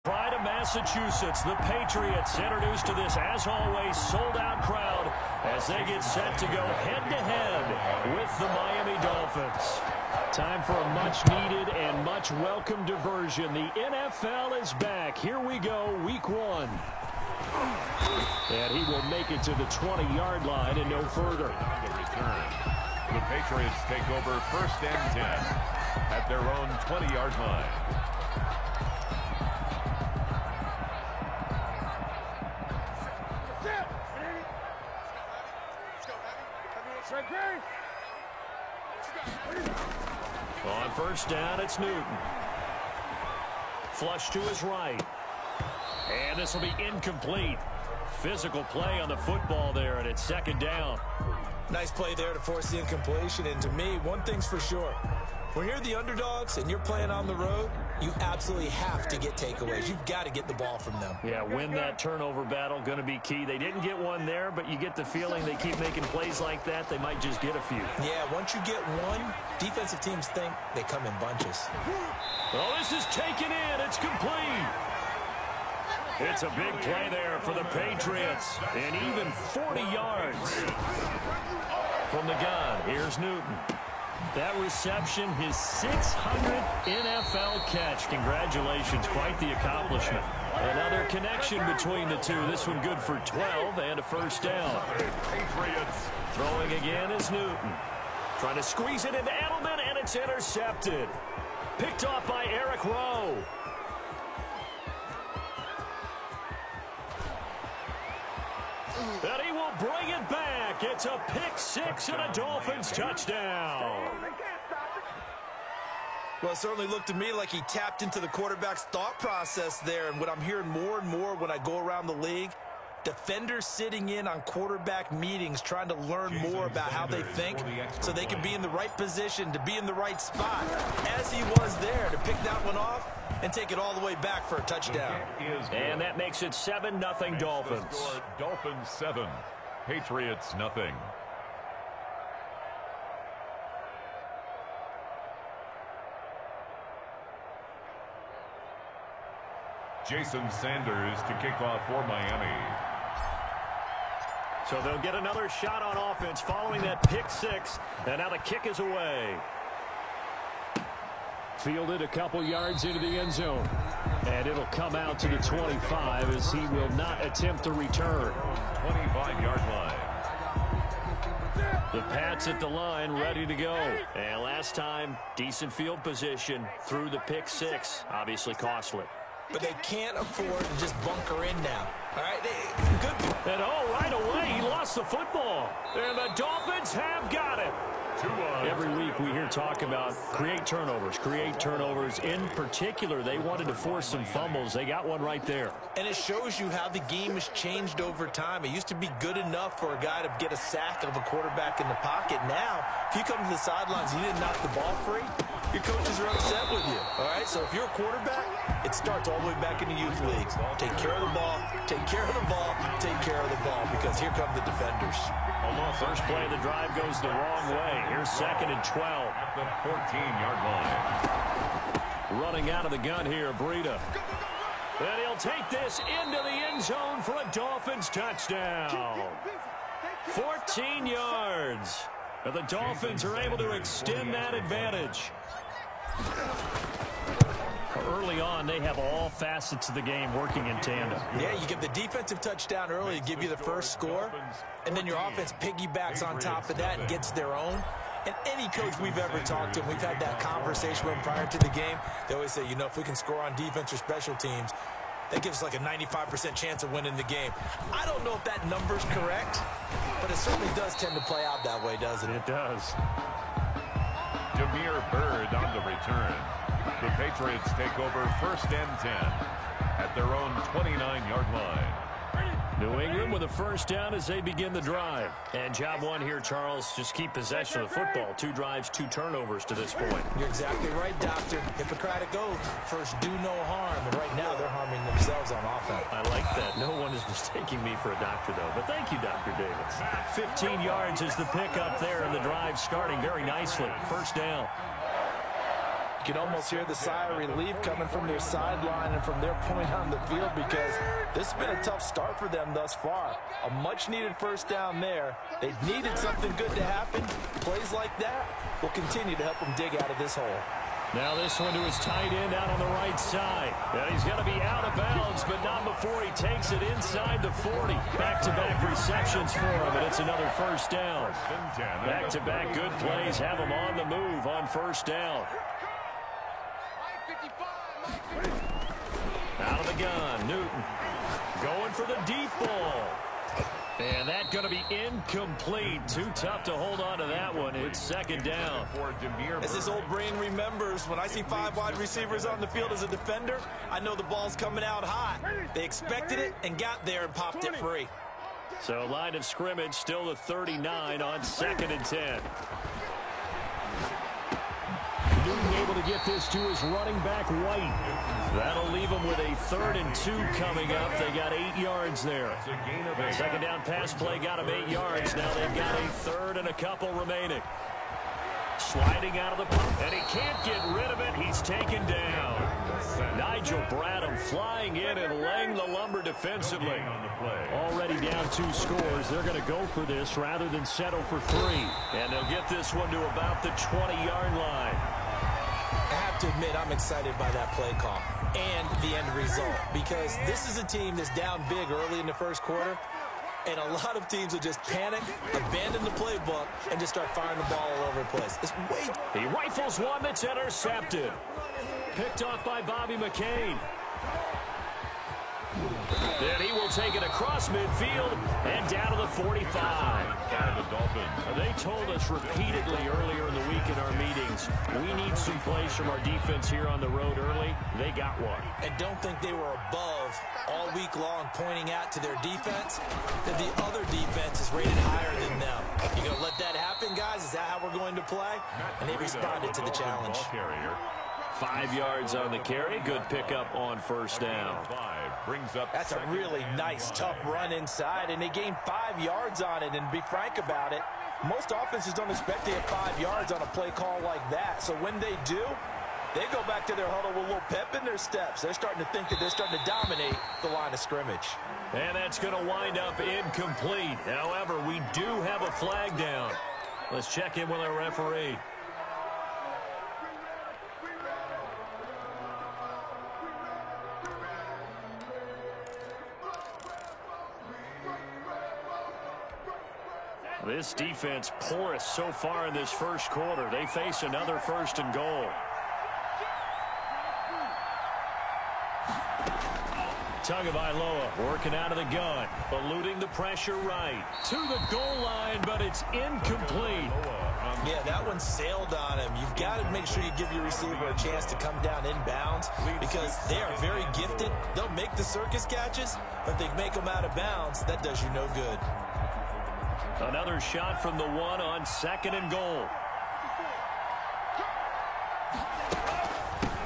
Pride of Massachusetts, the Patriots introduced to this, as always, sold-out crowd as they get set to go head-to-head with the Miami Dolphins. Time for a much-needed and much-welcome diversion. The NFL is back. Here we go, Week 1. And he will make it to the 20-yard line and no further. The Patriots take over 1st and 10 at their own 20-yard line. On 1st down, it's Newton. Flush to his right. And this will be incomplete. Physical play on the football there, and it's 2nd down. Nice play there to force the incompletion. And to me, one thing's for sure. When you're the underdogs and you're playing on the road, you absolutely have to get takeaways. You've got to get the ball from them. Yeah, win that turnover battle, going to be key. They didn't get one there, but you get the feeling they keep making plays like that, they might just get a few. Yeah, once you get one, defensive teams think they come in bunches. Oh, this is taken in. It's complete. It's a big play there for the Patriots, and even 40 yards from the gun. Here's Newton. That reception, his 600th NFL catch. Congratulations, quite the accomplishment. Another connection between the two. This one good for 12 and a 1st down. Patriots. Throwing again is Newton. Trying to squeeze it into Edelman, and it's intercepted. Picked off by Eric Rowe. And he will bring it back. It's a pick-6 and a Dolphins touchdown. Well, it certainly looked to me like he tapped into the quarterback's thought process there. And what I'm hearing more and more when I go around the league, defenders sitting in on quarterback meetings trying to learn more about how they think so they can be in the right position to be in the right spot, as he was there to pick that one off and take it all the way back for a touchdown. And that makes it 7-0 Dolphins. Dolphins 7, Patriots nothing. Jason Sanders to kick off for Miami. So they'll get another shot on offense following that pick-6, and now the kick is away. Fielded a couple yards into the end zone, and it'll come out to the 25 as he will not attempt to return. 25-yard line. The Pats at the line, ready to go. And last time, decent field position through the pick-6, obviously costly. But they can't afford to just bunker in now. All right, good. And right away, he lost the football. And the Dolphins have got it. Every week we hear talk about create turnovers. In particular, they wanted to force some fumbles. They got one right there. And it shows you how the game has changed over time. It used to be good enough for a guy to get a sack of a quarterback in the pocket. Now, if you come to the sidelines and you didn't knock the ball free, your coaches are upset with you. All right, so if you're a quarterback, it starts all the way back in the youth leagues. Take care of the ball, take care of the ball, take care of the ball, because here come the defenders. First play of the drive goes the wrong way. Here's 2nd and 12. At the 14-yard line. Running out of the gun here, Breida. And he'll take this into the end zone for a Dolphins touchdown. 14 yards. And the Dolphins are able to extend that advantage. Early on, they have all facets of the game working in tandem. Yeah, you get the defensive touchdown early to give you the first score, and then your offense piggybacks on top of that and gets their own. And any coach we've ever talked to, we've had that conversation with them prior to the game, they always say, if we can score on defense or special teams, that gives us like a 95% chance of winning the game. I don't know if that number's correct, but it certainly does tend to play out that way, doesn't it? It does. Damiere Byrd on the return. The Patriots take over 1st and 10 at their own 29-yard line. New England with a 1st down as they begin the drive. And job one here, Charles, just keep possession of the football. 2 drives, 2 turnovers to this point. You're exactly right, Doctor. Hippocratic oath. First, do no harm. And right now, they're harming themselves on offense. I like that. No one is mistaking me for a doctor, though. But thank you, Dr. Davis. 15 yards is the pickup there, and the drive starting very nicely. 1st down. You can almost hear the sigh of relief coming from their sideline and from their point on the field, because this has been a tough start for them thus far. A much-needed first down there. They needed something good to happen. Plays like that will continue to help them dig out of this hole. Now this one to his tight end out on the right side. And he's going to be out of bounds, but not before he takes it inside the 40. Back-to-back receptions for him, and it's another first down. Back-to-back good plays have him on the move on first down. Out of the gun, Newton going for the deep ball. And that's going to be incomplete. Too tough to hold on to that one. It's second down. As this old brain remembers, when I see 5 wide receivers on the field as a defender, I know the ball's coming out hot. They expected it and got there and popped it free. So line of scrimmage still the 39 on 2nd and 10. Newton able to get this to his running back, White. That'll leave them with a 3rd and 2 coming up. They got 8 yards there. Second down pass play got them 8 yards. Now they've got a 3rd and a couple remaining. Sliding out of the pump, and he can't get rid of it. He's taken down. Nigel Bradham flying in and laying the lumber defensively. Already down 2 scores. They're going to go for this rather than settle for 3. And they'll get this one to about the 20-yard line. I have to admit, I'm excited by that play call and the end result, because this is a team that's down big early in the first quarter, and a lot of teams will just panic, abandon the playbook, and just start firing the ball all over the place. He rifles one that's intercepted. Picked off by Bobby McCain. Then he will take it across midfield and down to the 45. They told us repeatedly earlier in the week in our meetings, we need some plays from our defense here on the road early. They got one. And don't think they were above all week long pointing out to their defense that the other defense is rated higher than them. You going to let that happen, guys? Is that how we're going to play? And they responded to the challenge. 5 yards on the carry. Good pickup on first down. That's a really nice, tough run inside, and they gained 5 yards on it. And to be frank about it, most offenses don't expect to get 5 yards on a play call like that. So when they do, they go back to their huddle with a little pep in their steps. They're starting to think that they're starting to dominate the line of scrimmage. And that's going to wind up incomplete. However, we do have a flag down. Let's check in with our referee. This defense porous so far in this first quarter. They face another 1st and goal. Tagovailoa working out of the gun, eluding the pressure right to the goal line, but it's incomplete. Yeah, that one sailed on him. You've got to make sure you give your receiver a chance to come down inbounds, because they are very gifted. They'll make the circus catches, but if they make them out of bounds, that does you no good. Another shot from the 1 on 2nd and goal.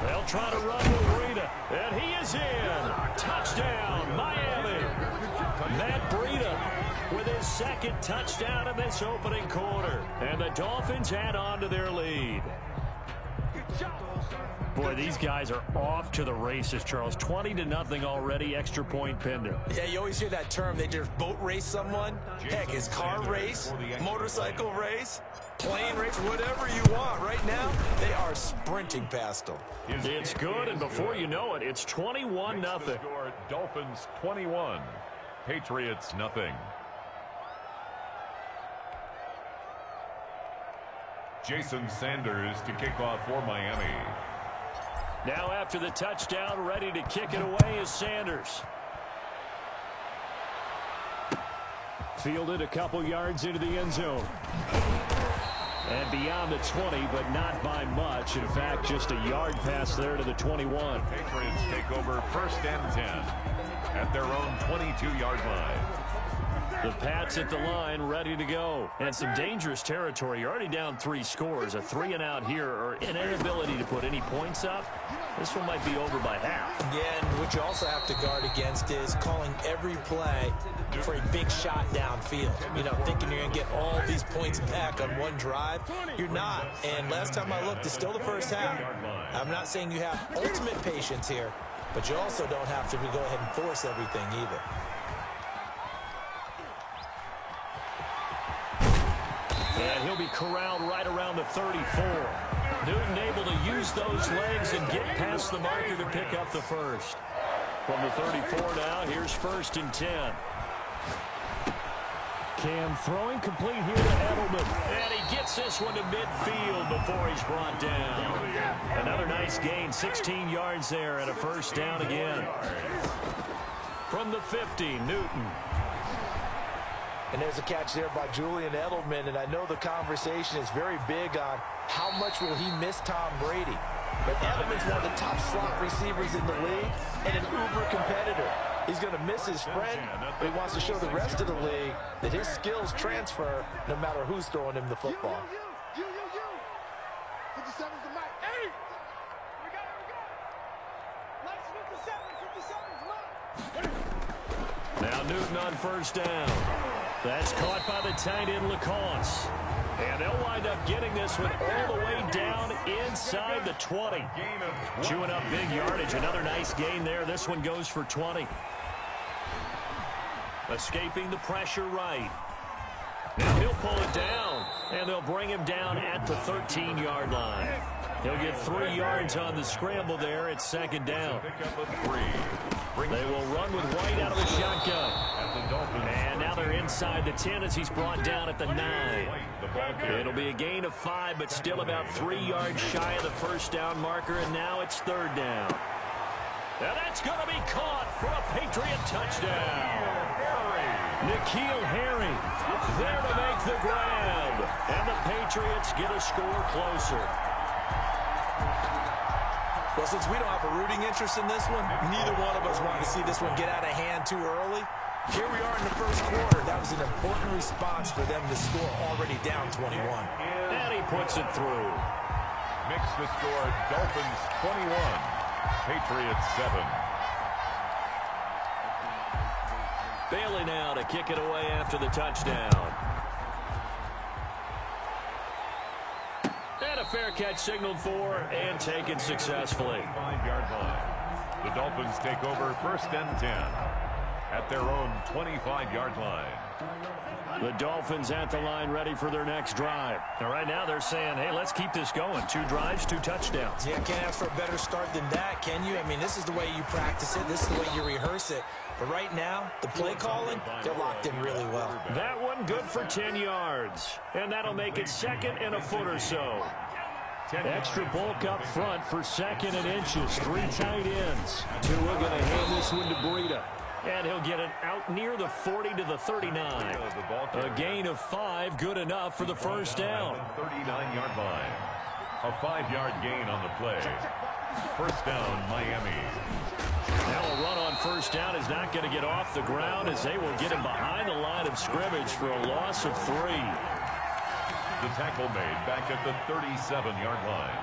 They'll try to run with Breida, and he is in. Touchdown, Miami. Matt Breida with his 2nd touchdown in this opening quarter. And the Dolphins add on to their lead. Boy, these guys are off to the races, Charles. 20-0 already, extra point pending. Yeah, you always hear that term. They just boat race someone. Heck, is car race, motorcycle race, plane race, whatever you want. Right now, they are sprinting past them. It's good, and before you know it, it's 21-0. Dolphins 21, Patriots nothing. Jason Sanders to kick off for Miami. Now after the touchdown, ready to kick it away is Sanders. Fielded a couple yards into the end zone. And beyond the 20, but not by much. In fact, just a yard pass there to the 21. Patriots take over 1st and 10 at their own 22-yard line. The Pats at the line, ready to go. And some dangerous territory. You're already down 3 scores. A 3-and-out here, or an inability to put any points up. This one might be over by half. Yeah, and what you also have to guard against is calling every play for a big shot downfield. You know, thinking you're going to get all these points back on one drive. You're not. And last time I looked, it's still the first half. I'm not saying you have ultimate patience here, but you also don't have to go ahead and force everything either. And he'll be corralled right around the 34. Newton able to use those legs and get past the marker to pick up the first. From the 34 now, here's 1st and 10. Cam throwing complete here to Edelman. And he gets this one to midfield before he's brought down. Another nice gain, 16 yards there and a 1st down again. From the 50, Newton. And there's a catch there by Julian Edelman, and I know the conversation is very big on how much will he miss Tom Brady. But Edelman's one of the top slot receivers in the league and an uber competitor. He's going to miss his friend, but he wants to show the rest of the league that his skills transfer no matter who's throwing him the football. 57's the mic. Hey! We got it. Nice 57's left. Now Newton on 1st down. That's caught by the tight end, LaCosse. And they'll wind up getting this one all the way down inside the 20. Chewing up big yardage. Another nice gain there. This one goes for 20. Escaping the pressure right. Now he'll pull it down. And they'll bring him down at the 13-yard line. He'll get 3 yards on the scramble there at 2nd down. They will run with White out of the shotgun. And now they're inside the 10 as he's brought down at the 9. It'll be a gain of 5, but still about 3 yards shy of the 1st down marker, and now it's 3rd down. And that's going to be caught for a Patriot touchdown. N'Keal Harry there to make the grab. And the Patriots get a score closer. Well, since we don't have a rooting interest in this one, neither one of us wanted to see this one get out of hand too early. Here we are in the 1st quarter. That was an important response for them to score already down 21. And he puts it through. Makes the score Dolphins 21, Patriots 7. Bailey now to kick it away after the touchdown. And a fair catch signaled for and taken successfully. 5-yard line. The Dolphins take over 1st and 10 at their own 25-yard line. The Dolphins at the line ready for their next drive. And right now they're saying, hey, let's keep this going. 2 drives, 2 touchdowns. Yeah, can't ask for a better start than that, can you? I mean, this is the way you practice it. This is the way you rehearse it. But right now, the play calling, they're locked in really well. That one good for 10 yards. And that'll make it 2nd and a foot or so. Extra bulk up front for 2nd and inches. 3 tight ends. Tua going to hand this one to Breida. And he'll get it out near the 40 to the 39. A gain of 5, good enough for the 1st down. 39-yard line. A 5-yard gain on the play. 1st down, Miami. Now a run on 1st down is not going to get off the ground as they will get him behind the line of scrimmage for a loss of 3. The tackle made back at the 37-yard line.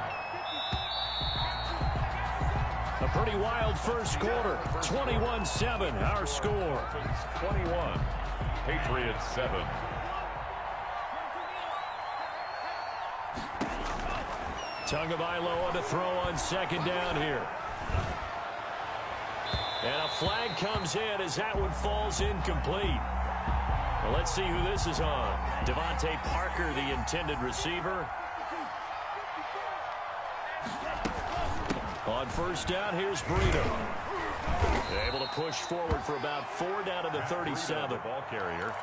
A pretty wild 1st quarter. 21-7, our score. 21, Patriots 7. Tagovailoa to throw on 2nd down here. And a flag comes in as that one falls incomplete. Well, let's see who this is on. Devontae Parker, the intended receiver. On 1st down, here's Breida. Able to push forward for about 4 down to the 37. Ball carrier.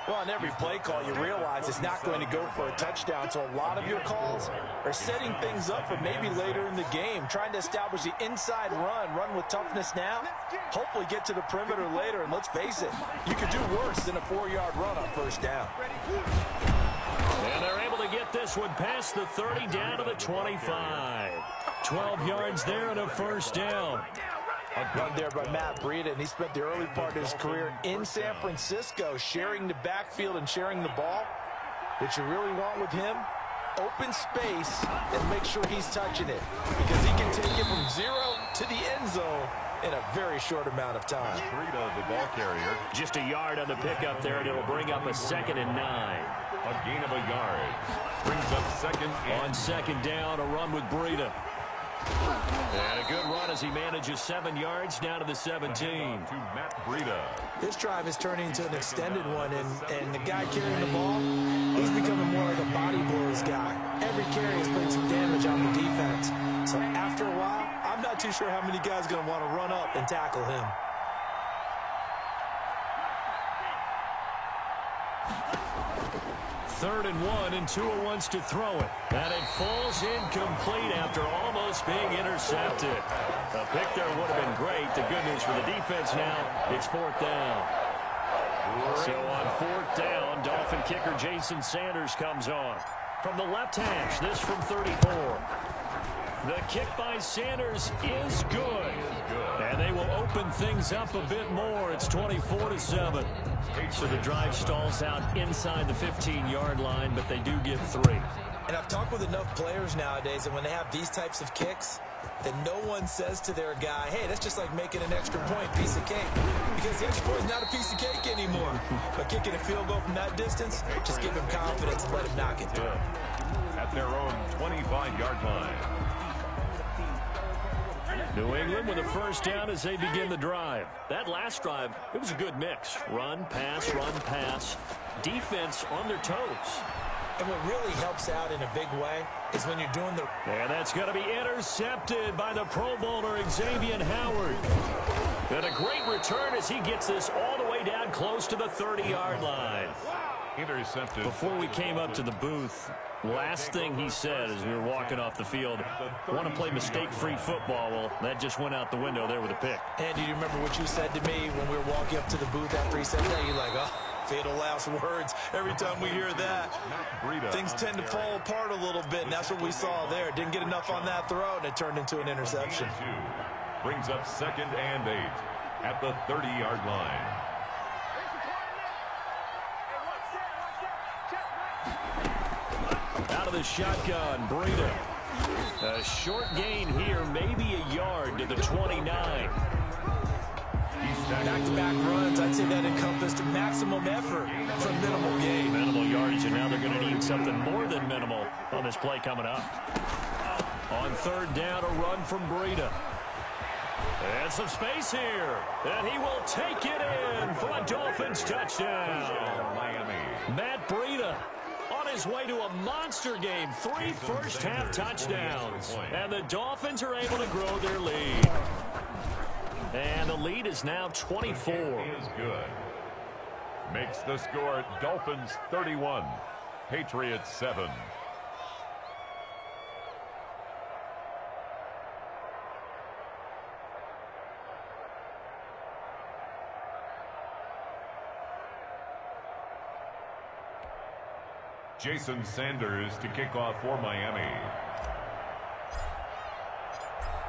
Well, on every play call, you realize it's not going to go for a touchdown, so a lot of your calls are setting things up for maybe later in the game, trying to establish the inside run with toughness now, hopefully get to the perimeter later, and let's face it, you could do worse than a 4-yard run on 1st down. And they're able to get this one past the 30 down to the 25. 12 yards there and a 1st down. A run there by Matt Breida, and he spent the early part of his career in San Francisco sharing the backfield and sharing the ball. What you really want with him open space and make sure he's touching it, because he can take it from 0 to the end zone in a very short amount of time. Breida, the ball carrier. Just a yard on the pickup there, and it'll bring up a 2nd and 9. A gain of a yard. Brings up 2nd and... On 2nd down, a run with Breida. And a good run as he manages 7 yards down to the 17. To Matt Breida. This drive is turning into an extended one, and the guy carrying the ball, he's becoming more like a body blows guy. Every carry is putting some damage on the defense. So after a while, I'm not too sure how many guys are going to want to run up and tackle him. Third and 1, and Tua wants to throw it. And it falls incomplete after almost being intercepted. A pick there would have been great. The good news for the defense now, it's 4th down. So on 4th down, Dolphin kicker Jason Sanders comes on. From the left hash, this from 34. The kick by Sanders is good. And they will open things up a bit more. It's 24-7. So the drive stalls out inside the 15-yard line, but they do get 3. And I've talked with enough players nowadays, and when they have these types of kicks, that no one says to their guy, hey, that's just like making an extra point, piece of cake. Because the extra point is not a piece of cake anymore. But kicking a field goal from that distance, just give him confidence and let him knock it through. At their own 25-yard line. New England with a 1st down as they begin the drive. That last drive, it was a good mix. Run, pass, defense on their toes. And what really helps out in a big way is when you're doing the... And that's going to be intercepted by the Pro Bowler, Xavier Howard. And a great return as he gets this all the way down close to the 30-yard line. Intercepted. Before we came up to the booth, last thing he said as we were walking off the field, want to play mistake-free football. Well, that just went out the window there with a pick. And do you remember what you said to me when we were walking up to the booth after he said that? You're like, oh, fatal last words. Every time we hear that, things tend to fall apart a little bit, and that's what we saw there. Didn't get enough on that throw, and it turned into an interception. Brings up 2nd and 8 at the 30-yard line. Out of the shotgun, Breida. A short gain here, maybe a yard to the 29. Back-to-back runs, I'd say that encompassed maximum effort for minimal gain. Minimal yardage, and now they're going to need something more than minimal on this play coming up. On 3rd down, a run from Breida. And some space here, and he will take it in for a Dolphins touchdown. Miami. Matt Breida on his way to a monster game. 3 first-half touchdowns, and the Dolphins are able to grow their lead. And the lead is now 24. Is good. Makes the score Dolphins 31, Patriots 7. Jason Sanders to kick off for Miami.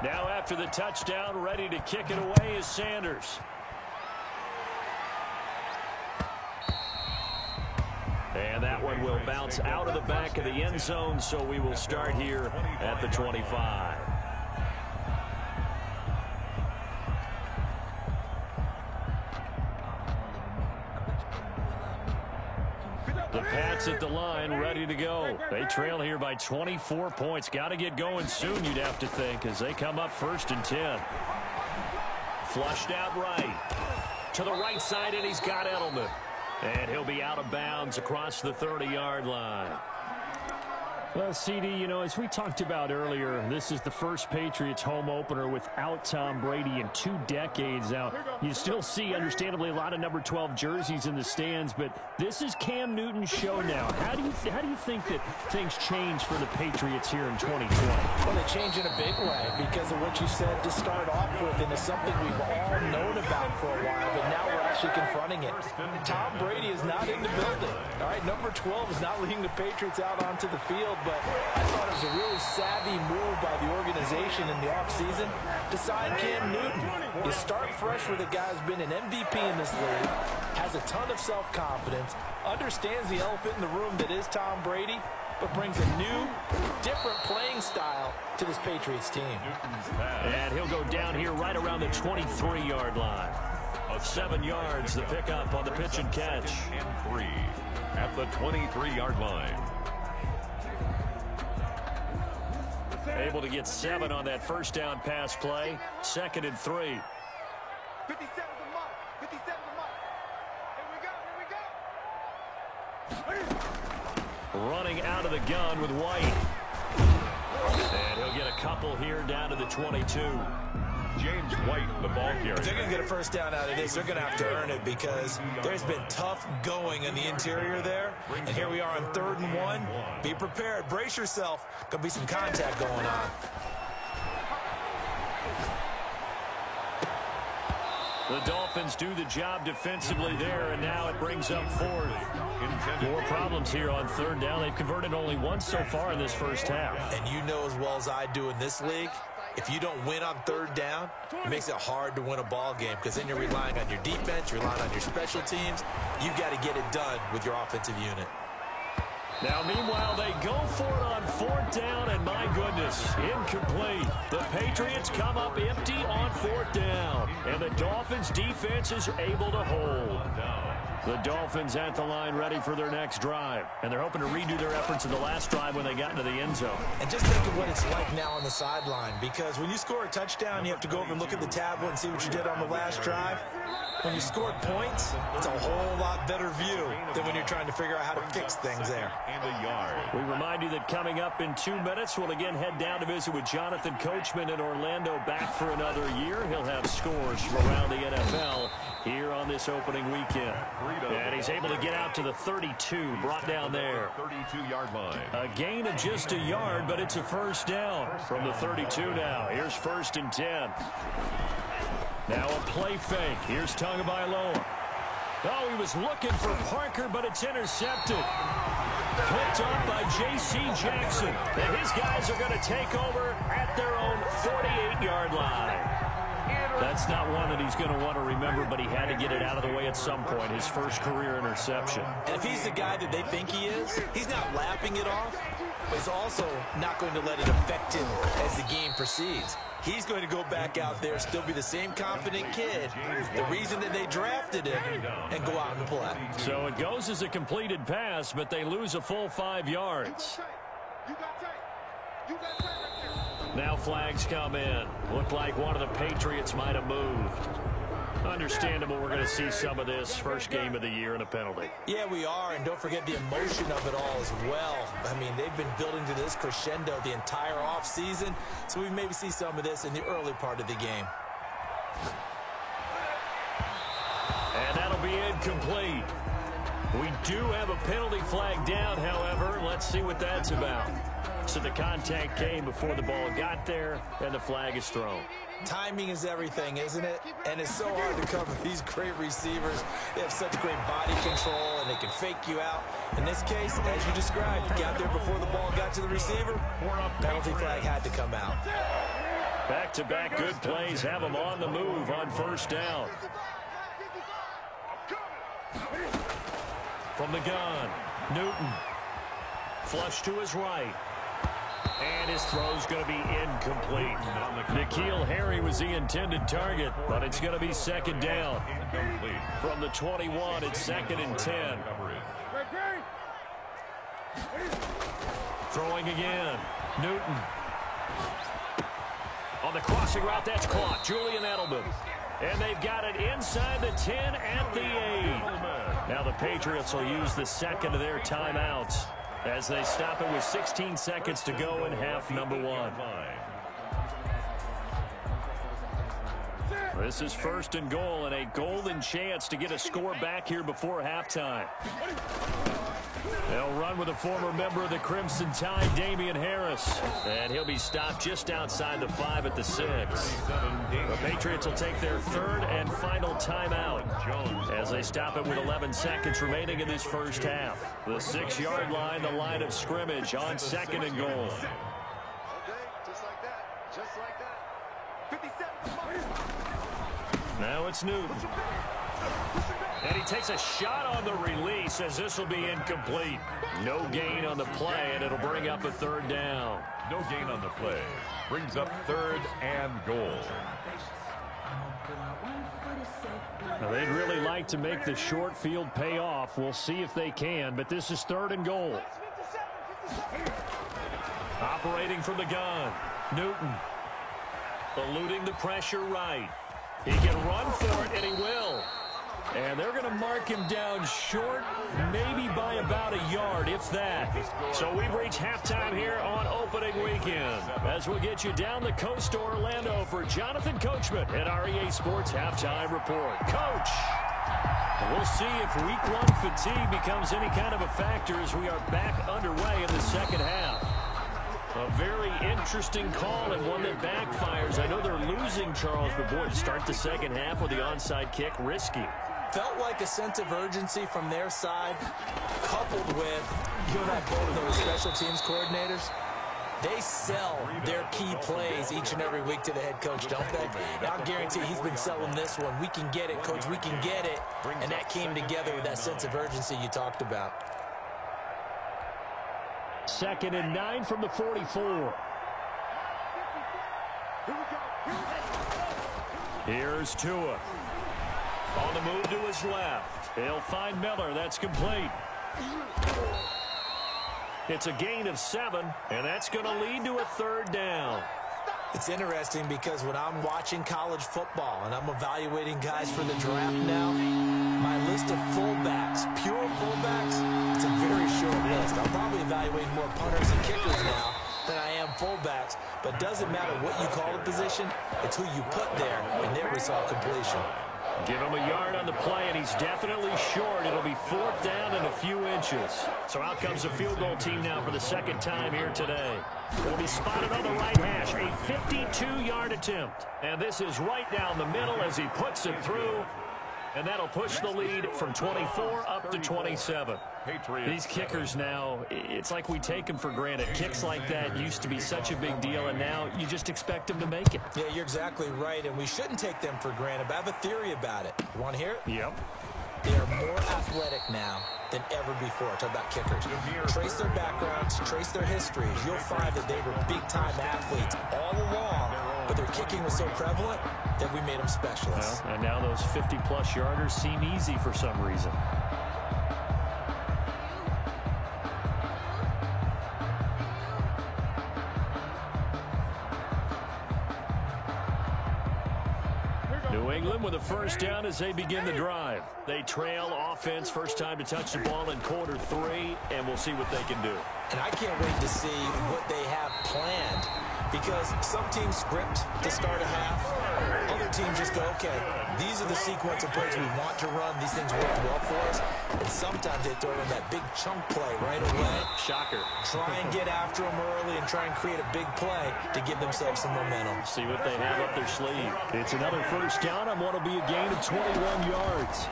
Now after the touchdown, ready to kick it away is Sanders. And that one will bounce out of the back of the end zone, so we will start here at the 25. The Pats at the line, ready to go. They trail here by 24 points. Got to get going soon, you'd have to think, as they come up 1st and 10. Flushed out right. To the right side, and he's got Edelman. And he'll be out of bounds across the 30-yard line. Well, CD, you know, as we talked about earlier, this is the first Patriots home opener without Tom Brady in 2 decades. Now, you still see, understandably, a lot of number 12 jerseys in the stands, but this is Cam Newton's show now. How do you think that things change for the Patriots here in 2020? Well, they change in a big way because of what you said to start off with, and it's something we've all known about for a while, but now we're actually confronting it. Tom Brady is not in the building. All right, number 12 is not leading the Patriots out onto the field, but I thought it was a really savvy move by the organization in the offseason to sign Cam Newton. You start fresh with a guy who's been an MVP in this league, has a ton of self-confidence, understands the elephant in the room that is Tom Brady, but brings a new, different playing style to this Patriots team. And he'll go down here right around the 23-yard line. 7 yards, the pickup on the pitch and catch. And 3 at the 23-yard line. Able to get 7 on that first down pass play. 2nd and 3. 57's a mark. 57's a mark. Here we go. Running out of the gun with White. And he'll get a couple here down to the 22. James White, the ball carrier. If they're going to get a first down out of this, they're going to have to earn it because there's been tough going in the interior there. And here we are on 3rd and 1. Be prepared. Brace yourself. Going to be some contact going on. The Dolphins do the job defensively there, and now it brings up 4th. More problems here on 3rd down. They've converted only once so far in this first half. And you know as well as I do in this league, if you don't win on 3rd down, it makes it hard to win a ball game because then you're relying on your defense, you're relying on your special teams. You've got to get it done with your offensive unit. Now, meanwhile, they go for it on 4th down, and my goodness, incomplete. The Patriots come up empty on 4th down, and the Dolphins' defense is able to hold. The Dolphins at the line ready for their next drive, and they're hoping to redo their efforts in the last drive when they got into the end zone. And just think of what it's like now on the sideline, because when you score a touchdown, you have to go over and look at the tablet and see what you did on the last drive. When you scored points, it's a whole lot better view than when you're trying to figure out how to fix things there. And a yard. We remind you that coming up in 2 minutes, we'll again head down to visit with Jonathan Coachman in Orlando, back for another year. He'll have scores from around the NFL here on this opening weekend. And he's able to get out to the 32, brought down there. 32-yard line. A gain of just a yard, but it's a first down from the 32 now. Here's 1st and 10. Now a play fake. Here's Tagovailoa. Oh, he was looking for Parker, but it's intercepted. Picked up by J.C. Jackson. And his guys are going to take over at their own 48-yard line. That's not one that he's going to want to remember, but he had to get it out of the way at some point. His first career interception. And if he's the guy that they think he is, he's not lapping it off, but he's also not going to let it affect him as the game proceeds. He's going to go back out there, still be the same confident kid, the reason that they drafted him, and go out and play. So it goes as a completed pass, but they lose a full 5 yards. Now flags come in. Looked like one of the Patriots might have moved. Understandable, we're going to see some of this first game of the year and a penalty. Yeah, we are, and don't forget the emotion of it all as well. I mean, they've been building to this crescendo the entire offseason, so we maybe see some of this in the early part of the game. And that'll be incomplete. We do have a penalty flag down, however. Let's see what that's about. So the contact came before the ball got there, and the flag is thrown. Timing is everything, isn't it? And it's so hard to cover these great receivers. They have such great body control, and they can fake you out. In this case, as you described, got there before the ball got to the receiver. Penalty flag had to come out. Back-to-back good plays have them on the move on first down. From the gun, Newton. Flush to his right. And his throw's going to be incomplete. N'Keal Harry was the intended target, but it's going to be 2nd down. From the 21, it's 2nd and 10. Throwing again. Newton. On the crossing route, that's caught. Julian Edelman. And they've got it inside the 10 at the 8. Now the Patriots will use the second of their timeouts as they stop it with 16 seconds to go in half number 1. This is 1st and goal and a golden chance to get a score back here before halftime. They'll run with a former member of the Crimson Tide, Damian Harris. And he'll be stopped just outside the 5 at the 6. The Patriots will take their 3rd and final timeout as they stop it with 11 seconds remaining in this first half. The 6-yard line, the line of scrimmage on 2nd and goal. Okay, just like that. Just like that. 57. Now it's Newton. And he takes a shot on the release as this will be incomplete. No gain on the play, and it'll bring up a third down. No gain on the play. Brings up 3rd and goal. Now, they'd really like to make the short field pay off. We'll see if they can, but this is 3rd and goal. Operating from the gun, Newton. Eluding the pressure right. He can run for it, and he will. And they're going to mark him down short, maybe by about a yard, if that. So we've reached halftime here on opening weekend. As we'll get you down the coast to Orlando for Jonathan Coachman at REA Sports Halftime Report. Coach! We'll see if week 1 fatigue becomes any kind of a factor as we are back underway in the second half. A very interesting call and one that backfires. I know they're losing, Charles, but boy, to start the second half with the onside kick, risky. Felt like a sense of urgency from their side, coupled with, you and I both know, special teams coordinators. They sell their key plays each and every week to the head coach, don't they? And I'll guarantee he's been selling this one. We can get it, coach, we can get it. And that came together with that sense of urgency you talked about. 2nd and 9 from the 44. Here's Tua. On the move to his left. He'll find Miller. That's complete. It's a gain of 7, and that's going to lead to a 3rd down. It's interesting because when I'm watching college football and I'm evaluating guys for the draft now, my list of fullbacks, pure fullbacks, it's a very short list. I'm probably evaluating more punters and kickers now than I am fullbacks. But it doesn't matter what you call a position, it's who you put there, and there we saw completion. Give him a yard on the play, and he's definitely short. It'll be 4th down and a few inches. So out comes the field goal team now for the 2nd time here today. Will be spotted on the right hash, a 52-yard attempt. And this is right down the middle as he puts it through. And that'll push the lead from 24 up to 27. These kickers now, it's like we take them for granted. Kicks like that used to be such a big deal, and now you just expect them to make it. Yeah, you're exactly right, and we shouldn't take them for granted, but I have a theory about it. You want to hear it? Yep. They are more athletic now than ever before. Talk about kickers. Trace their backgrounds, trace their histories. You'll find that they were big-time athletes all along, but their kicking was so prevalent that we made them specialists. Well, and now those 50-plus yarders seem easy for some reason. New England with a 1st down as they begin the drive. They trail offense, first time to touch the ball in quarter 3, and we'll see what they can do. And I can't wait to see what they have planned, because some teams script to start a half. Other teams just go, okay, these are the sequence of plays we want to run. These things work well for us. And sometimes they throw in that big chunk play right away. Shocker. Try and get after them early and try and create a big play to give themselves some momentum. See what they have up their sleeve. It's another 1st down on what will be a gain of 21 yards.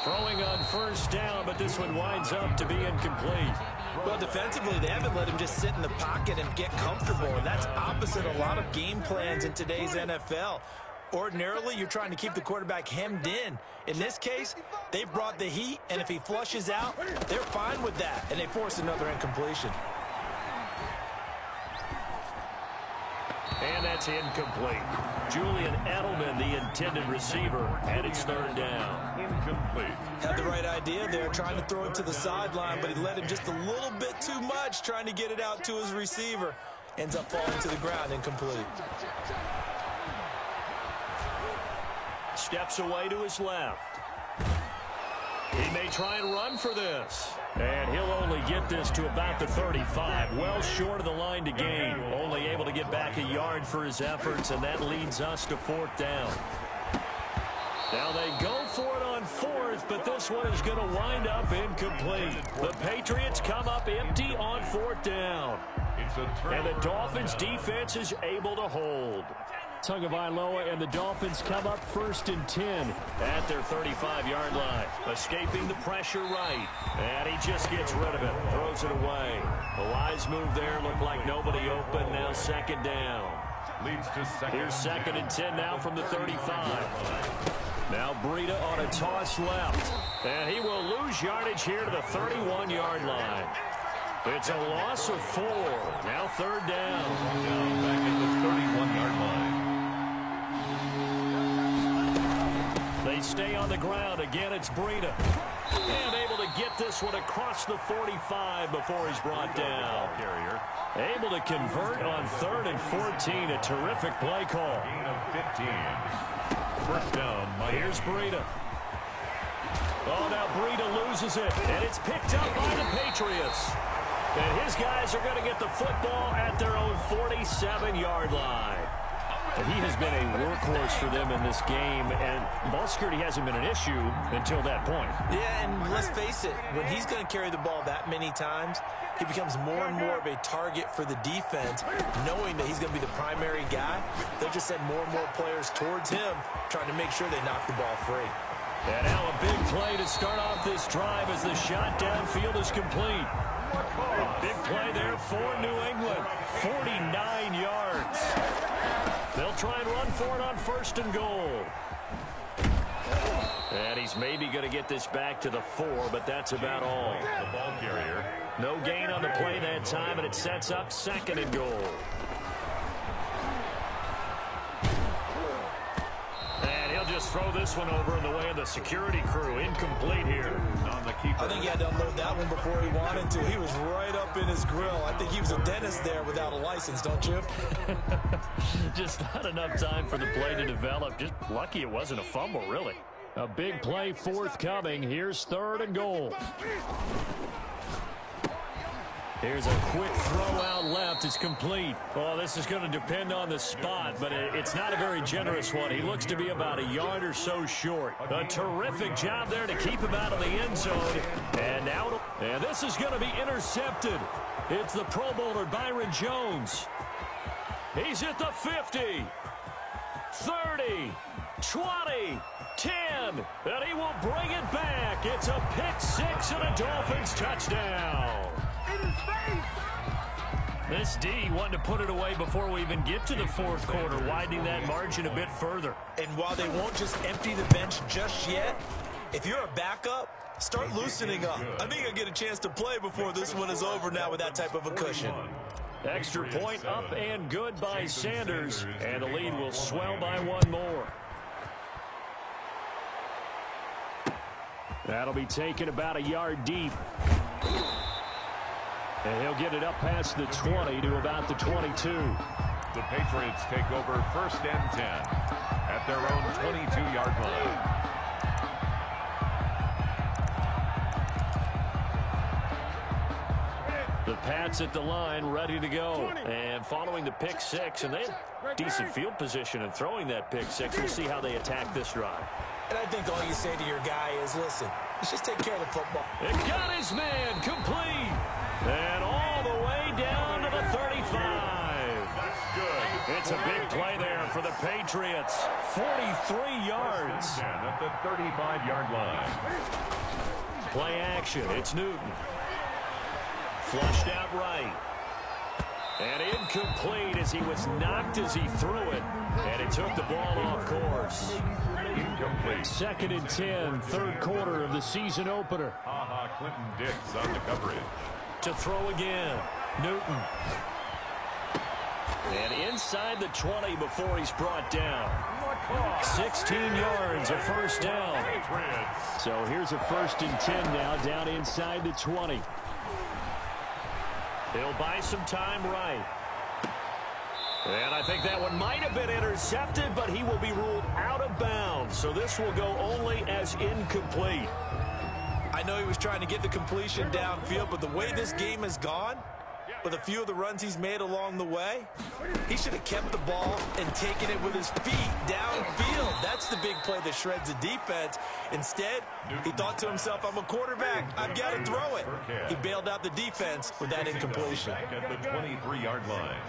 Throwing on 1st down, but this one winds up to be incomplete. Well, defensively, they haven't let him just sit in the pocket and get comfortable, and that's opposite a lot of game plans in today's NFL. Ordinarily, you're trying to keep the quarterback hemmed in. In this case, they brought the heat, and if he flushes out, they're fine with that, and they force another incompletion. And that's incomplete. Julian Edelman, the intended receiver, and it's 3rd down. Incomplete. Had the right idea there, trying to throw it to the sideline, but he let him just a little bit too much, trying to get it out to his receiver. Ends up falling to the ground, incomplete. Steps away to his left. He may try and run for this. And he'll only get this to about the 35. Well short of the line to gain. Only able to get back a yard for his efforts, and that leads us to 4th down. Now they go for it on 4th, but this one is going to wind up incomplete. The Patriots come up empty on 4th down. And the Dolphins defense is able to hold. Tagovailoa and the Dolphins come up 1st and 10 at their 35-yard line. Escaping the pressure right. And he just gets rid of it. Throws it away. A wise move there. Looked like nobody open. Now 2nd down. Leads to second. Here's 2nd and 10 now from the 35. Now Breida on a toss left. And he will lose yardage here to the 31-yard line. It's a loss of 4. Now 3rd down. Now back at the 31-yard line. They stay on the ground. Again, it's Breida. And able to get this one across the 45 before he's brought down. Carrier. Able to convert on 3rd and 14. A terrific play call. Gain of 15. First down. Here's Breida. Oh, now Breida loses it. And it's picked up by the Patriots. And his guys are going to get the football at their own 47-yard line. And he has been a workhorse for them in this game, and ball security hasn't been an issue until that point. Yeah, and let's face it, when he's going to carry the ball that many times, he becomes more and more of a target for the defense, knowing that he's going to be the primary guy. They'll just send more and more players towards him, trying to make sure they knock the ball free. And now a big play to start off this drive as the shot downfield is complete. Big play there for New England. 49 yards. They'll try and run for it on 1st and goal. And he's maybe going to get this back to the 4, but that's about all. The ball carrier. No gain on the play that time, and it sets up 2nd and goal. And he'll just throw this one over in the way of the security crew. Incomplete here. On the keeper. I think he had to unload that one before he wanted to. He was right up in his grill. I think he was a dentist there without a license, don't you? Just not enough time for the play to develop. Just lucky it wasn't a fumble, really. A big play forthcoming. Here's 3rd and goal. Here's a quick throw out left. It's complete. Well, this is going to depend on the spot, but it's not a very generous one. He looks to be about a yard or so short. A terrific job there to keep him out of the end zone. And now, and this is going to be intercepted. It's the Pro Bowler Byron Jones. He's at the 50, 30, 20, 10, and he will bring it back. It's a pick 6 and a Dolphins touchdown. This D wanted to put it away before we even get to the 4th quarter, widening that margin a bit further. And while they won't just empty the bench just yet, if you're a backup, start loosening up. I think I'll get a chance to play before this one is over now with that type of a cushion. Extra point up and good by Sanders, and the lead will swell by 1 more. That'll be taken about a yard deep. And he'll get it up past the 20 to about the 22. The Patriots take over 1st and 10 at their own 22-yard line. The Pats at the line, ready to go. And following the pick 6, and they have decent field position in throwing that pick 6. We'll see how they attack this drive. And I think all you say to your guy is, listen, let's just take care of the football. It got his man complete. And all the way down to the 35. That's good. It's a big play there for the Patriots. 43 yards. At the 35-yard line. Play action. It's Newton. Flushed out right. And incomplete as he was knocked as he threw it. And it took the ball off course. Incomplete. 2nd and 10, 3rd quarter of the season opener. Clinton Dix on the coverage. To throw again. Newton. And inside the 20 before he's brought down. 16 yards, a 1st down. So here's a 1st and 10 now down inside the 20. He'll buy some time right. And I think that one might have been intercepted, but he will be ruled out of bounds. So this will go only as incomplete. I know he was trying to get the completion downfield, but the way this game has gone, with a few of the runs he's made along the way, he should have kept the ball and taken it with his feet downfield. That's the big play that shreds the defense. Instead, he thought to himself, I'm a quarterback. I've got to throw it. He bailed out the defense with that incompletion. Back at the 23-yard line.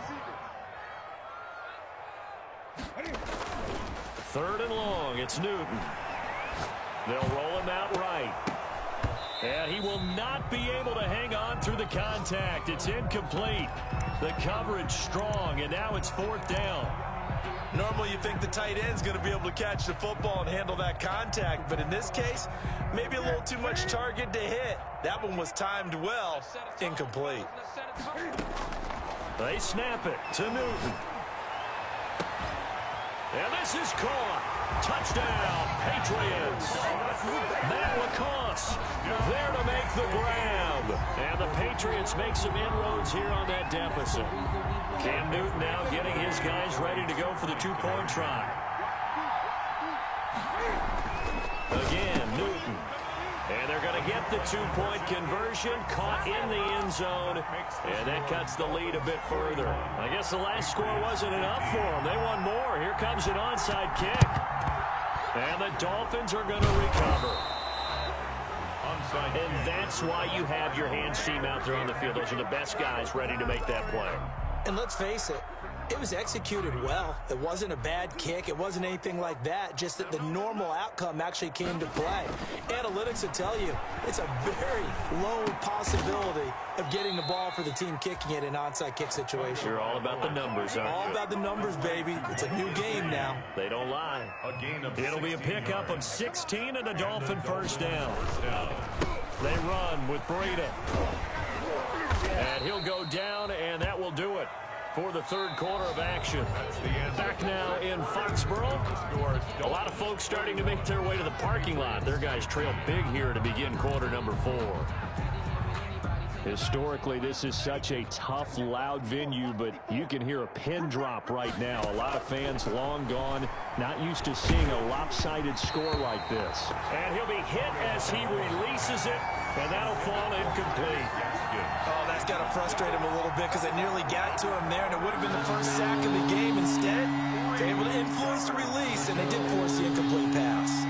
3rd and long. It's Newton. They'll roll him out right. And he will not be able to hang on through the contact. It's incomplete. The coverage strong, and now it's 4th down. Normally you think the tight end's going to be able to catch the football and handle that contact, but in this case, maybe a little too much target to hit. That one was timed well, incomplete. They snap it to Newton. And this is caught. Touchdown, Patriots. Matt LaCosse there to make the grab. And the Patriots make some inroads here on that deficit. Cam Newton now getting his guys ready to go for the 2-point try. Again, Newton. And they're going to get the 2-point conversion, caught in the end zone, and that cuts the lead a bit further. I guess the last score wasn't enough for them. They want more. Here comes an onside kick. And the Dolphins are going to recover. And that's why you have your hands team out there on the field. Those are the best guys ready to make that play. And let's face it, it was executed well. It wasn't a bad kick. It wasn't anything like that. Just that the normal outcome actually came to play. Analytics will tell you it's a very low possibility of getting the ball for the team kicking it in an onside kick situation. You're all about the numbers, aren't you? All about the numbers, baby. It's a new game now. They don't lie. It'll be a pickup of 16 and a Dolphin first down. They run with Breida. And he'll go down, and that will do it for the 3rd quarter of action. Back now in Foxborough. A lot of folks starting to make their way to the parking lot. Their guys trail big here to begin quarter number 4. Historically, this is such a tough, loud venue, but you can hear a pin drop right now. A lot of fans long gone, not used to seeing a lopsided score like this. And he'll be hit as he releases it, and that'll fall incomplete. Oh, that's got to frustrate him a little bit because they nearly got to him there, and it would have been the first sack of the game. Instead, they're able to influence the release, and they did force the incomplete pass.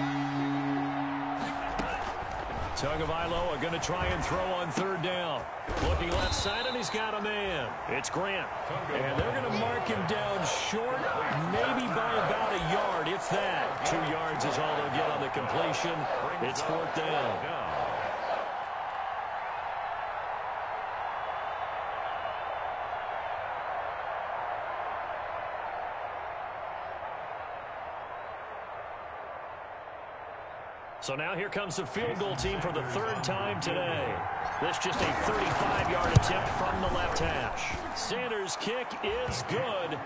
Tagovailoa going to try and throw on 3rd down. Looking left side, and he's got a man. It's Grant. And they're going to mark him down short, maybe by about a yard, if that. 2 yards is all they'll get on the completion. It's 4th down. So now here comes the field goal team for the 3rd time today. This just a 35-yard attempt from the left hash. Sanders' kick is good.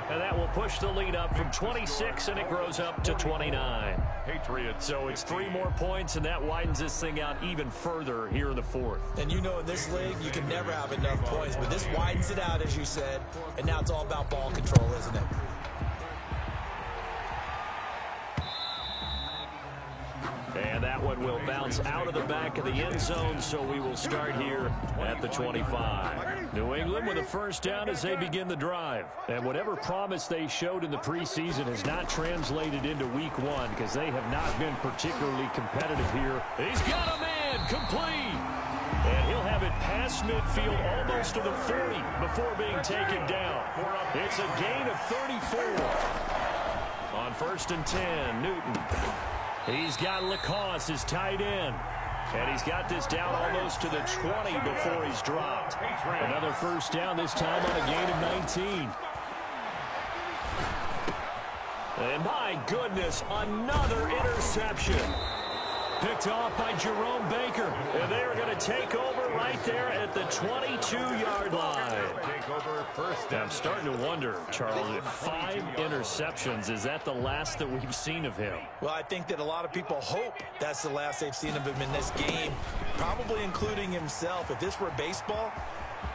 And that will push the lead up from 26, and it grows up to 29. Patriots. So it's 3 more points, and that widens this thing out even further here in the 4th. And you know in this league, you can never have enough points, but this widens it out, as you said, and now it's all about ball control, isn't it? And that one will bounce out of the back of the end zone, so we will start here at the 25. New England with a first down as they begin the drive. And whatever promise they showed in the preseason has not translated into week 1 because they have not been particularly competitive here. He's got a man, complete. And he'll have it past midfield almost to the 40 before being taken down. It's a gain of 34. On 1st and 10, Newton. He's got LaCosse, his tight end. And he's got this down almost to the 20 before he's dropped. Another first down, this time on a gain of 19. And my goodness, another interception. Picked off by Jerome Baker. And they are going to take over right there at the 22-yard line. I'm starting to wonder, Charles, if 5 interceptions, is that the last that we've seen of him? Well, I think that a lot of people hope that's the last they've seen of him in this game, probably including himself. If this were baseball,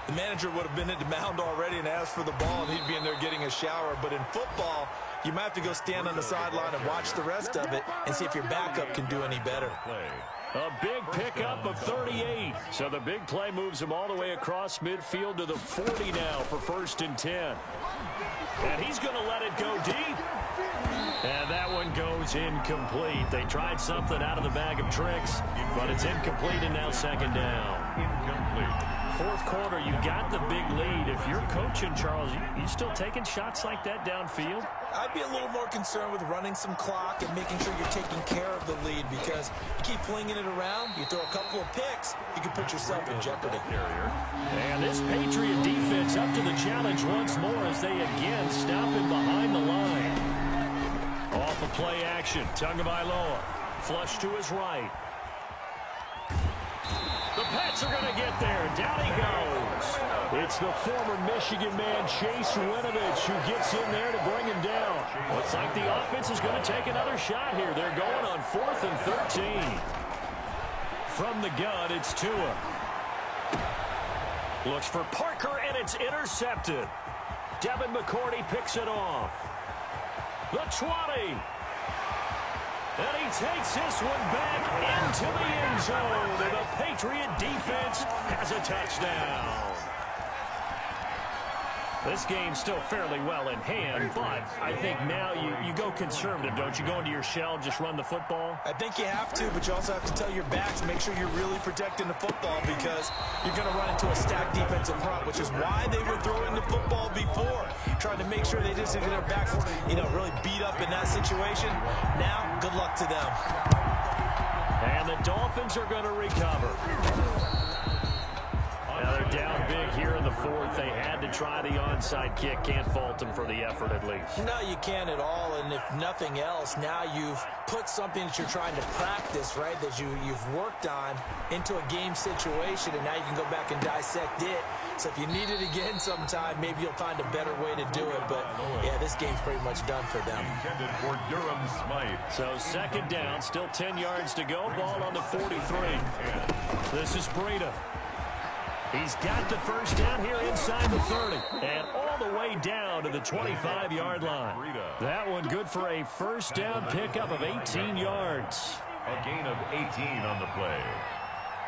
the manager would have been at the mound already and asked for the ball, and he'd be in there getting a shower. But in football, you might have to go stand on the sideline and watch the rest of it and see if your backup can do any better. A big pickup of 38. So the big play moves him all the way across midfield to the 40 now for 1st and 10. And he's going to let it go deep. And that one goes incomplete. They tried something out of the bag of tricks, but it's incomplete and now 2nd down. Incomplete. fourth quarter, you've got the big lead. If you're coaching, Charles, you still taking shots like that downfield? I'd be a little more concerned with running some clock and making sure you're taking care of the lead, because you keep flinging it around, you throw a couple of picks, you can put yourself in jeopardy. And this Patriot defense up to the challenge once more as they again stop him behind the line. Off of play action, Tagovailoa. Flush to his right. The Pats are going to get there. Down he goes. It's the former Michigan man, Chase Winovich, who gets in there to bring him down. Looks like the offense is going to take another shot here. They're going on 4th and 13. From the gun, it's Tua. Looks for Parker, and it's intercepted. Devin McCourty picks it off. The 20. And he takes this one back into the end zone. And the Patriot defense has a touchdown. This game's still fairly well in hand, but I think now you go conservative, don't you? Go into your shell, just run the football? I think you have to, but you also have to tell your backs, make sure you're really protecting the football, because you're going to run into a stacked defensive front, which is why they were throwing the football before, trying to make sure they just get their backs, really beat up in that situation. Now, good luck to them. And the Dolphins are going to recover. Now they're down big here in the fourth. They had to try the onside kick. Can't fault them for the effort at least. No, you can't at all. And if nothing else, now you've put something that you're trying to practice, right, that you've worked on into a game situation, and now you can go back and dissect it. So if you need it again sometime, maybe you'll find a better way to do it. But, yeah, this game's pretty much done for them. For Durham Smythe. So second down, still 10 yards to go. Ball on the 43. This is Breida. He's got the first down here inside the 30. And all the way down to the 25-yard line. That one good for a first down pickup of 18 yards. A gain of 18 on the play.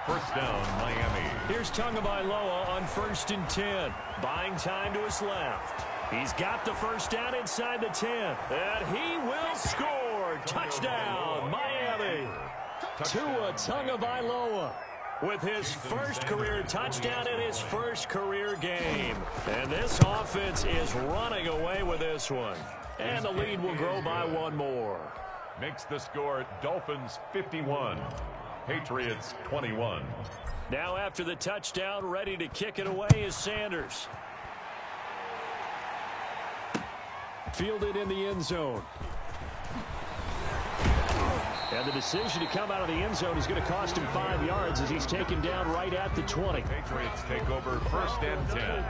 First down, Miami. Here's Tagovailoa on 1st and 10. Buying time to his left. He's got the first down inside the 10. And he will score. Touchdown, Miami. Tua Tagovailoa with his first career touchdown in his first career game. And this offense is running away with this one. And the lead will grow by one more. Makes the score Dolphins 51. Patriots 21. Now after the touchdown, ready to kick it away is Sanders. Fielded in the end zone. And the decision to come out of the end zone is going to cost him 5 yards as he's taken down right at the 20. Patriots take over 1st and 10.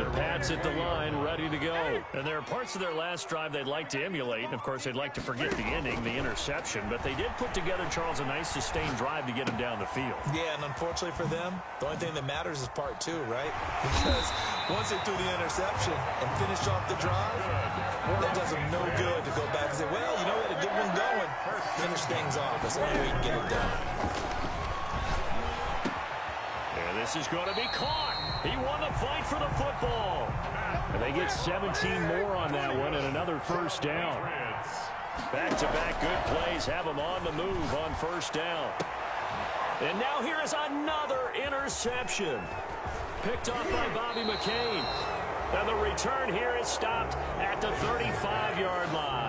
The Pats at the line, ready to go. And there are parts of their last drive they'd like to emulate. And, of course, they'd like to forget the ending, the interception. But they did put together, Charles, a nice sustained drive to get him down the field. Yeah, and unfortunately for them, the only thing that matters is part 2, right? Because once they threw the interception and finished off the drive, that does them no good to go back and say, well, we had a good one going. Finish things off. That's the only way you can get it done. And this is going to be caught. He won the fight for the football. And they get 17 more on that one and another first down. Back-to-back good plays have them on the move on first down. And now here is another interception. Picked off by Bobby McCain. And the return here is stopped at the 35-yard line.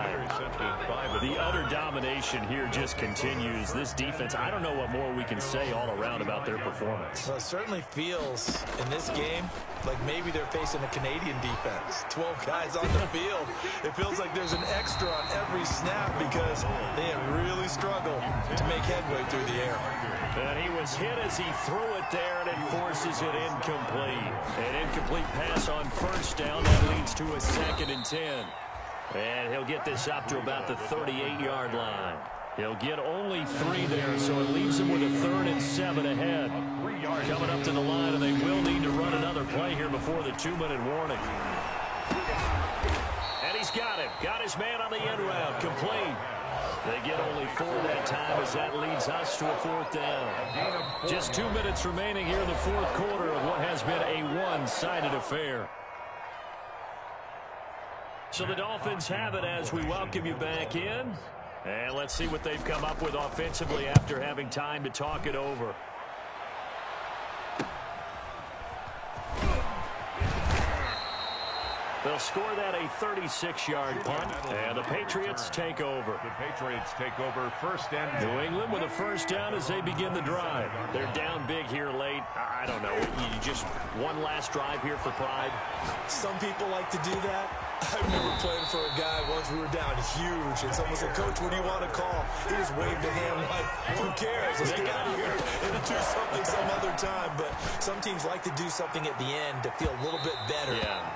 The utter domination here just continues. This defense, I don't know what more we can say all around about their performance. Well, it certainly feels in this game like maybe they're facing a Canadian defense. 12 guys on the field. It feels like there's an extra on every snap because they have really struggled to make headway through the air. And he was hit as he threw it there, and it forces it incomplete. An incomplete pass on first down. That leads to a 2nd and 10. And he'll get this up to about the 38-yard line. He'll get only 3 there, so it leaves him with a 3rd and 7 ahead. Coming up to the line, and they will need to run another play here before the 2-minute warning. And he's got it. Got his man on the end route. Complete. They get only 4 that time as that leads us to a 4th down. Just 2 minutes remaining here in the 4th quarter of what has been a one-sided affair. So the Dolphins have it as we welcome you back in. And let's see what they've come up with offensively after having time to talk it over. They'll score that a 36-yard punt, and the Patriots take over. The Patriots take over first and New England with a first down as they begin the drive. They're down big here late. I don't know. You just one last drive here for pride. Some people like to do that. I remember playing for a guy once. We were down huge, and someone said, "Coach, what do you want to call?" He just waved a hand like, "Who cares? Let's get out of here and do something some other time." But some teams like to do something at the end to feel a little bit better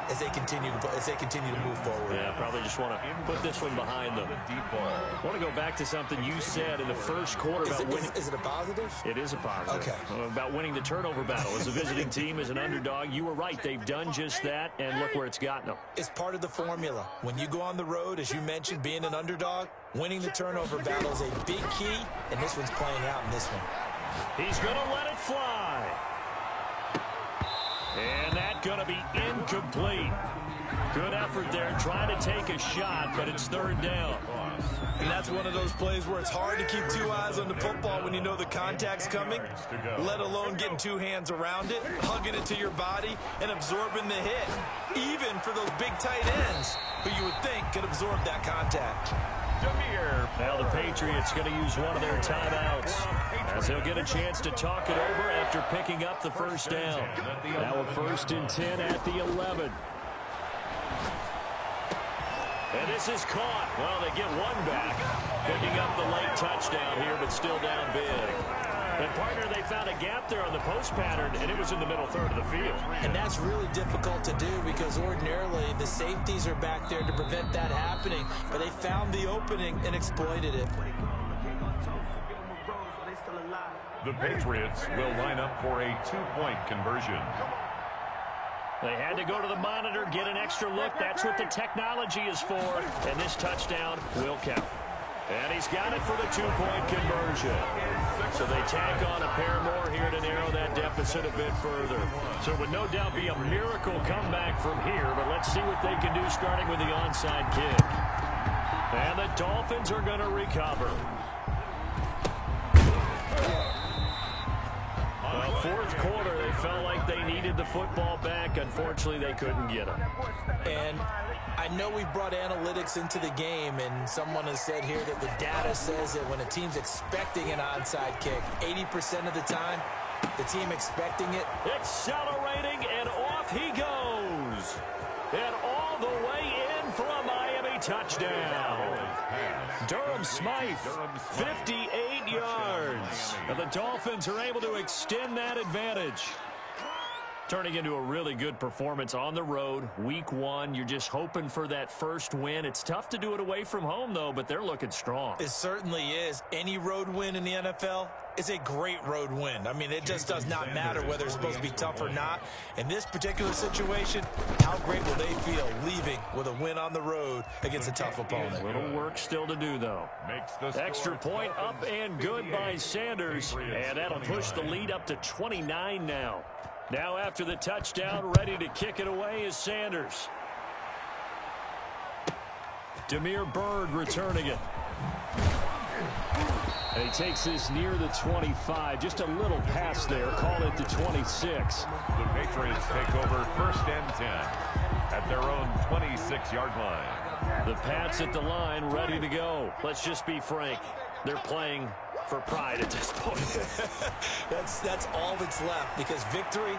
as they continue to move forward. Yeah, probably just want to put this one behind them. I want to go back to something you said in the first quarter about winning. Is it a positive? It is a positive. Okay. About winning the turnover battle. As a visiting team, as an underdog, you were right. They've done just that, and look where it's gotten them. It's part of the formula. When you go on the road, as you mentioned, being an underdog, winning the turnover battle is a big key, and this one's playing out in this one. He's going to let it fly. And that's going to be incomplete. Good effort there, trying to take a shot, but it's third down. And that's one of those plays where it's hard to keep two eyes on the football when you know the contact's coming, let alone getting two hands around it, hugging it to your body, and absorbing the hit, even for those big tight ends who you would think could absorb that contact. Now the Patriots going to use one of their timeouts as they'll get a chance to talk it over after picking up the first down. Now a 1st and 10 at the 11. And this is caught. Well, they get one back, picking up the late touchdown here, but still down big. And, partner, they found a gap there on the post pattern, and it was in the middle third of the field. And that's really difficult to do because ordinarily the safeties are back there to prevent that happening. But they found the opening and exploited it. The Patriots will line up for a 2-point conversion. They had to go to the monitor, get an extra look. That's what the technology is for. And this touchdown will count. And he's got it for the 2-point conversion. So they tack on a pair more here to narrow that deficit a bit further. So it would no doubt be a miracle comeback from here. But let's see what they can do starting with the onside kick. And the Dolphins are going to recover. Fourth quarter, they felt like they needed the football back. Unfortunately, they couldn't get it. And I know we've brought analytics into the game, and someone has said here that the data says that when a team's expecting an onside kick, 80% of the time, the team expecting it. Accelerating, and off he goes. And all the way in for a Miami touchdown. Durham Smythe, 58 yards. And the Dolphins are able to extend that advantage. Turning into a really good performance on the road. Week 1, you're just hoping for that first win. It's tough to do it away from home, though, but they're looking strong. It certainly is. Any road win in the NFL is a great road win. I mean, it just does not matter whether it's supposed to be tough or not. In this particular situation, how great will they feel leaving with a win on the road against a tough opponent? A little work still to do, though. Extra point up and good by Sanders, and that'll push the lead up to 29 now. Now after the touchdown, ready to kick it away is Sanders. Damiere Byrd returning it. And he takes this near the 25. Just a little pass there. Call it the 26. The Patriots take over 1st and 10 at their own 26-yard line. The Pats at the line, ready to go. Let's just be frank. They're playing for pride at this point. That's all that's left because victory,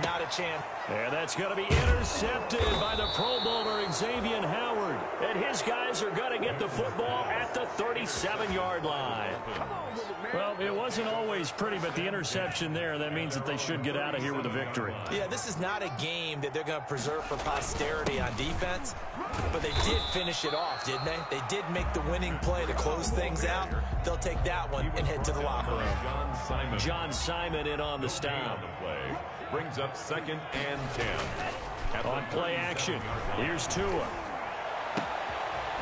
not a chance. And that's going to be intercepted by the Pro Bowler Xavier Howard. And his guys are going to get the football at the 37-yard line. Well, it wasn't always pretty, but the interception there, that means that they should get out of here with a victory. Yeah, this is not a game that they're going to preserve for posterity on defense, but they did finish it off, didn't they? They did make the winning play to close things out. They'll take that one and head to the locker room. John Simon in on the stop. Brings up 2nd and 10. On play action, here's Tua.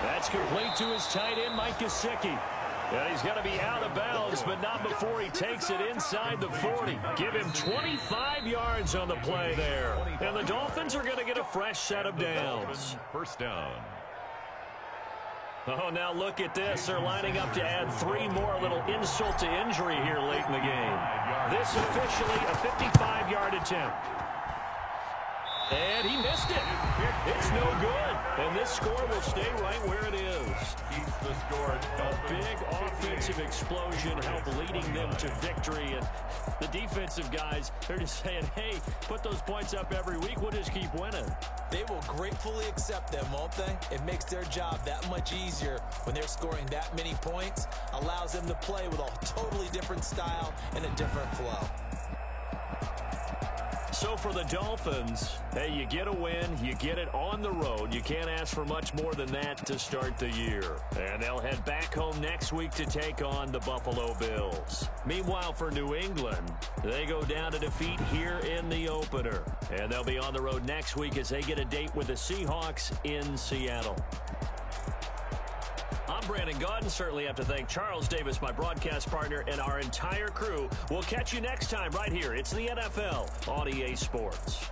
That's complete to his tight end, Mike Gesicki. And he's going to be out of bounds, but not before he takes it inside the 40. Give him 25 yards on the play there. And the Dolphins are going to get a fresh set of downs. 1st down. Oh, now look at this. They're lining up to add 3 more, a little insult to injury here late in the game. This officially a 55-yard attempt. And he missed it. It's no good. And this score will stay right where it is. Keeps the score. A big offensive explosion helped leading them to victory. And the defensive guys, they're just saying, hey, put those points up every week. We'll just keep winning. They will gratefully accept them, won't they? It makes their job that much easier when they're scoring that many points. Allows them to play with a totally different style and a different flow. So for the Dolphins, hey, you get a win, you get it on the road. You can't ask for much more than that to start the year. And they'll head back home next week to take on the Buffalo Bills. Meanwhile, for New England, they go down to defeat here in the opener. And they'll be on the road next week as they get a date with the Seahawks in Seattle. I'm Brandon Gaudin. Certainly have to thank Charles Davis, my broadcast partner, and our entire crew. We'll catch you next time right here. It's the NFL on EA Sports.